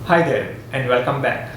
Hi there and welcome back.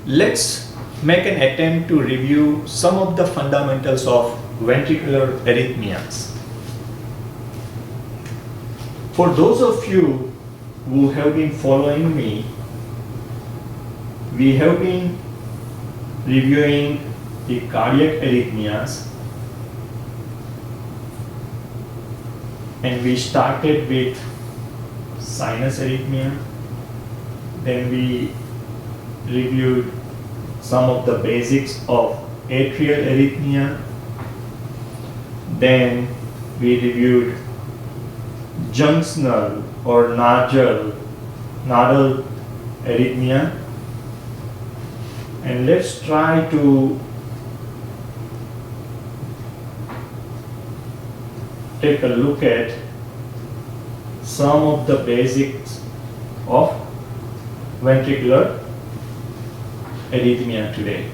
Let's make an attempt to review some of the fundamentals of ventricular arrhythmias. For those of you who have been following me, we have been reviewing the cardiac arrhythmias, and we started with sinus arrhythmia. Then we reviewed some of the basics of atrial arrhythmia. Then we reviewed junctional or nodal arrhythmia. And let's try to take a look at some of the basics of ventricular arrhythmia today.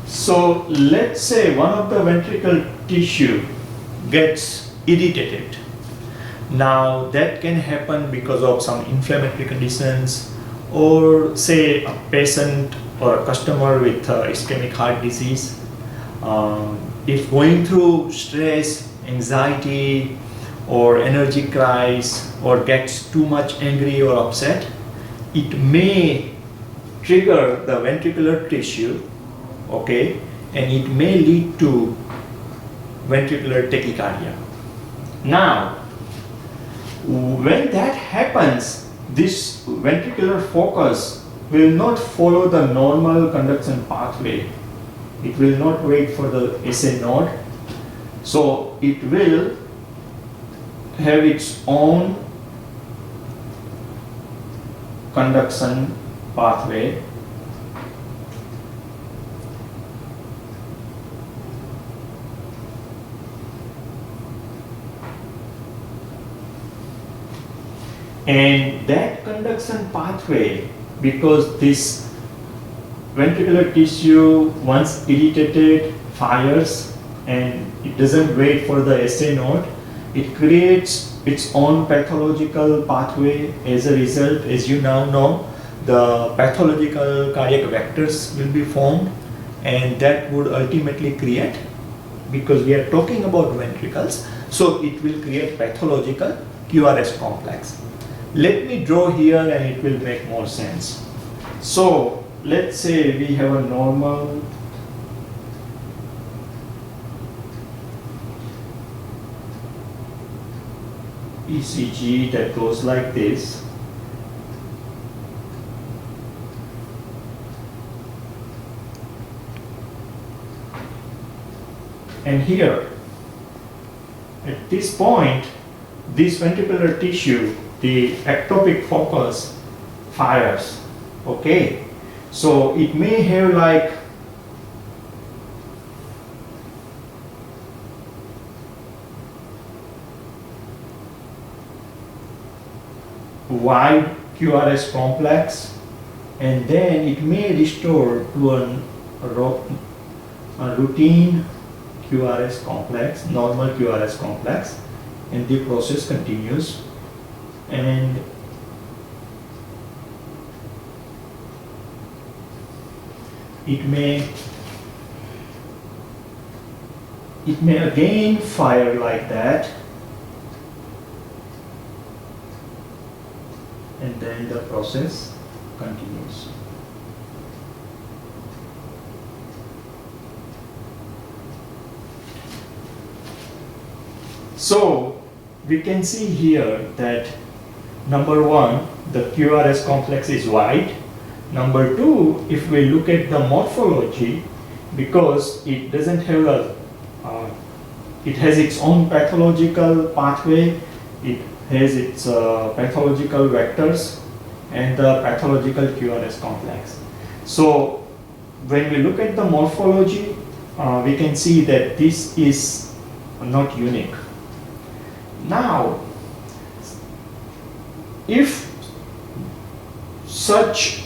So let's say one of the ventricle tissue gets irritated. Now that can happen because of some inflammatory conditions, or say a patient or a customer with ischemic heart disease. If going through stress, anxiety, or energy cries, or gets too much angry or upset, it may trigger the ventricular tissue, okay, and it may lead to ventricular tachycardia. Now, when that happens, this ventricular focus will not follow the normal conduction pathway. It will not wait for the SA node. So it will have its own conduction pathway, and that conduction pathway, because this ventricular tissue once irritated fires and it doesn't wait for the SA node, it creates its own pathological pathway. As a result, as you now know, the pathological cardiac vectors will be formed, and that would ultimately create, because we are talking about ventricles, so it will create pathological QRS complex. Let me draw here and it will make more sense. So let's say we have a normal ECG that goes like this. And here, at this point, this ventricular tissue, the ectopic focus, fires. Okay, so it may have like wide QRS complex, and then it may restore to a routine QRS complex, normal QRS complex, and the process continues. And it may again fire like that, and then the process continues. So we can see here that number one, the QRS complex is wide. Number two, if we look at the morphology, because it doesn't have it has its own pathological pathway, it has its pathological vectors and the pathological QRS complex. So when we look at the morphology, we can see that this is not unique. Now, if such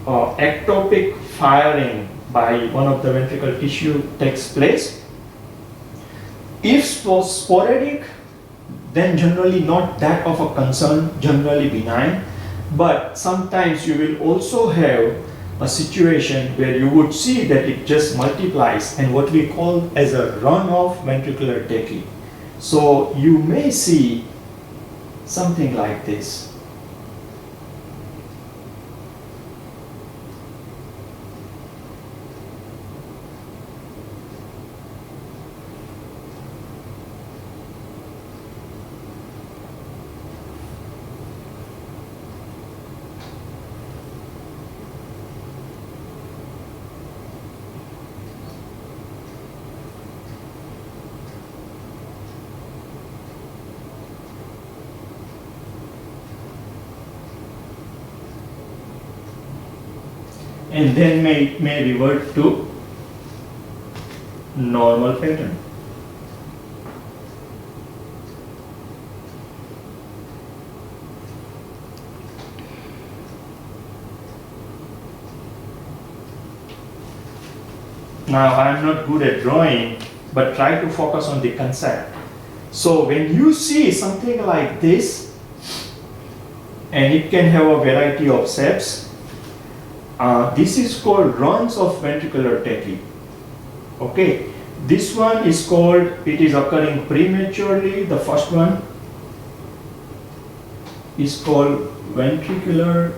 ectopic firing by one of the ventricular tissue takes place, if sporadic, then generally not that of a concern, generally benign. But sometimes you will also have a situation where you would see that it just multiplies, and what we call as a run-off ventricular tachy. So you may see something like this. And then may revert to normal pattern. Now I am not good at drawing, but try to focus on the concept. So when you see something like this, and it can have a variety of shapes, this is called runs of ventricular tachy. Okay, this one is called, it is occurring prematurely. The first one is called ventricular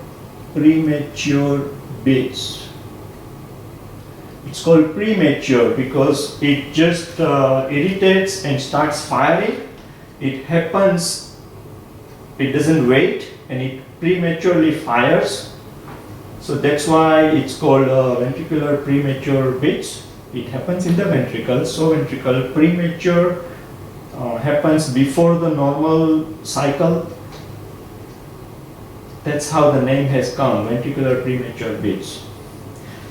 premature beats. It's called premature because it just irritates and starts firing. It happens, it doesn't wait, and it prematurely fires. So that's why it's called ventricular premature beats. It happens in the ventricle. So ventricle premature happens before the normal cycle. That's how the name has come, ventricular premature beats.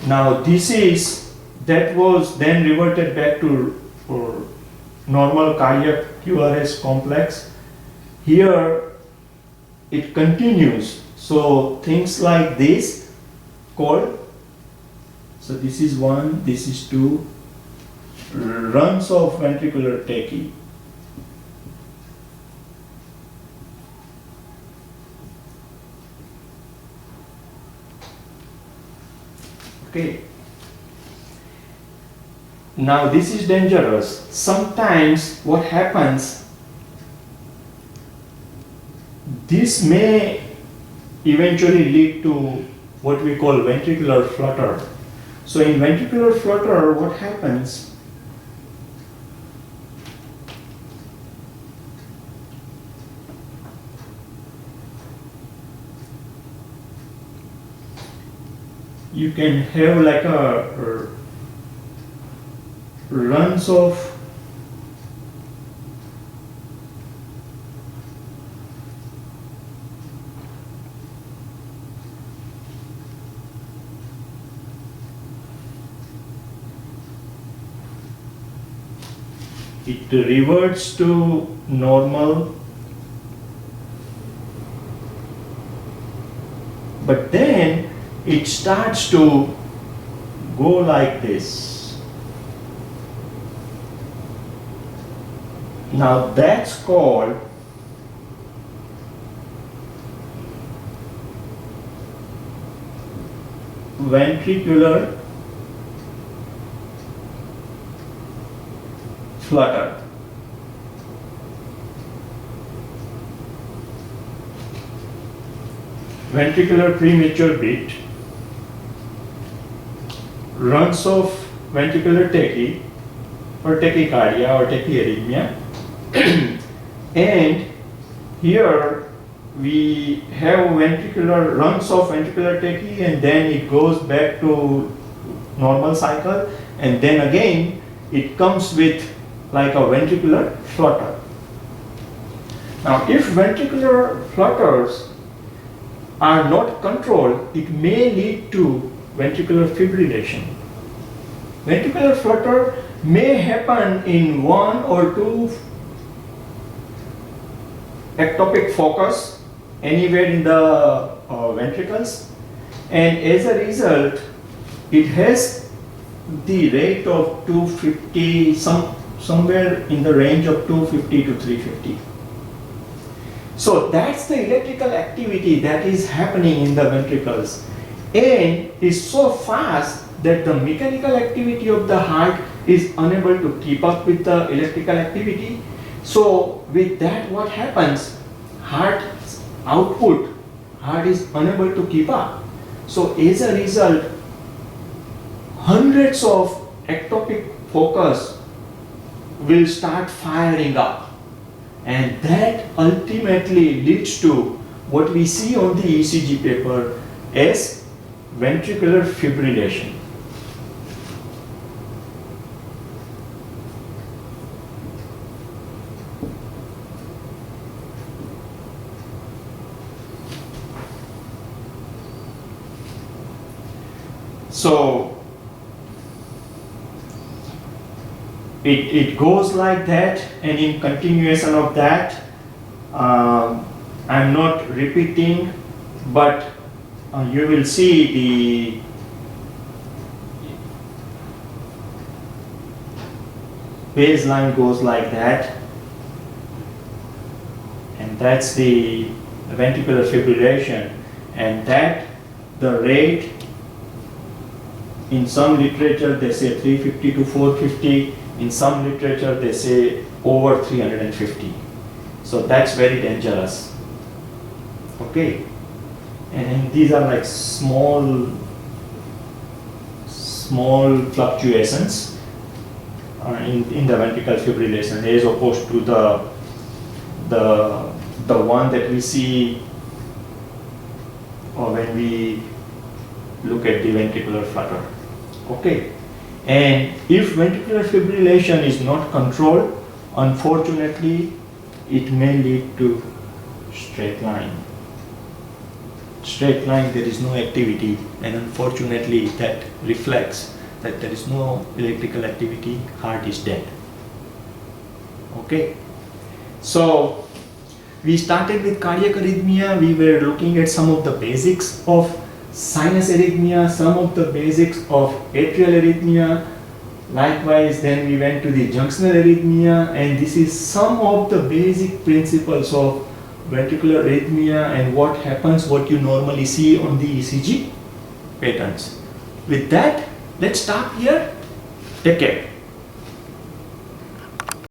Now that was then reverted back to normal cardiac QRS complex. Here it continues. So things like this called, so this is 1, this is 2, runs of ventricular tachy. Okay. Now this is dangerous. Sometimes what happens, this may eventually lead to what we call ventricular flutter. So in ventricular flutter, what happens? You can have like a runs of it reverts to normal, but then it starts to go like this. Now that's called ventricular flutter. Ventricular premature beat, runs of ventricular tachy or tachycardia or tachyarrhythmia. And here we have ventricular runs of ventricular tachy, and then it goes back to normal cycle, and then again it comes with like a ventricular flutter. Now if ventricular flutters are not controlled, it may lead to ventricular fibrillation. Ventricular flutter may happen in 1 or 2 ectopic focus anywhere in the ventricles, and as a result it has the rate of 250, somewhere in the range of 250 to 350. So that's the electrical activity that is happening in the ventricles, and is so fast that the mechanical activity of the heart is unable to keep up with the electrical activity. So with that, what happens? Heart is unable to keep up. So as a result, hundreds of ectopic focus will start firing up, and that ultimately leads to what we see on the ECG paper as ventricular fibrillation. So it goes like that, and in continuation of that, I'm not repeating, but you will see the baseline goes like that, and that's the ventricular fibrillation, and that the rate, in some literature they say 350 to 450, in some literature they say over 350. So that's very dangerous. Okay, and these are like small fluctuations in the ventricular fibrillation, as opposed to the one that we see when we look at the ventricular flutter. Okay, and if ventricular fibrillation is not controlled, unfortunately, it may lead to straight line. Straight line, there is no activity, and unfortunately, that reflects that there is no electrical activity, heart is dead. Okay, so we started with cardiac arrhythmia. We were looking at some of the basics of sinus arrhythmia, some of the basics of atrial arrhythmia. Likewise, then we went to the junctional arrhythmia, and this is some of the basic principles of ventricular arrhythmia and what happens, what you normally see on the ECG patterns. With that, let's stop here. Take care.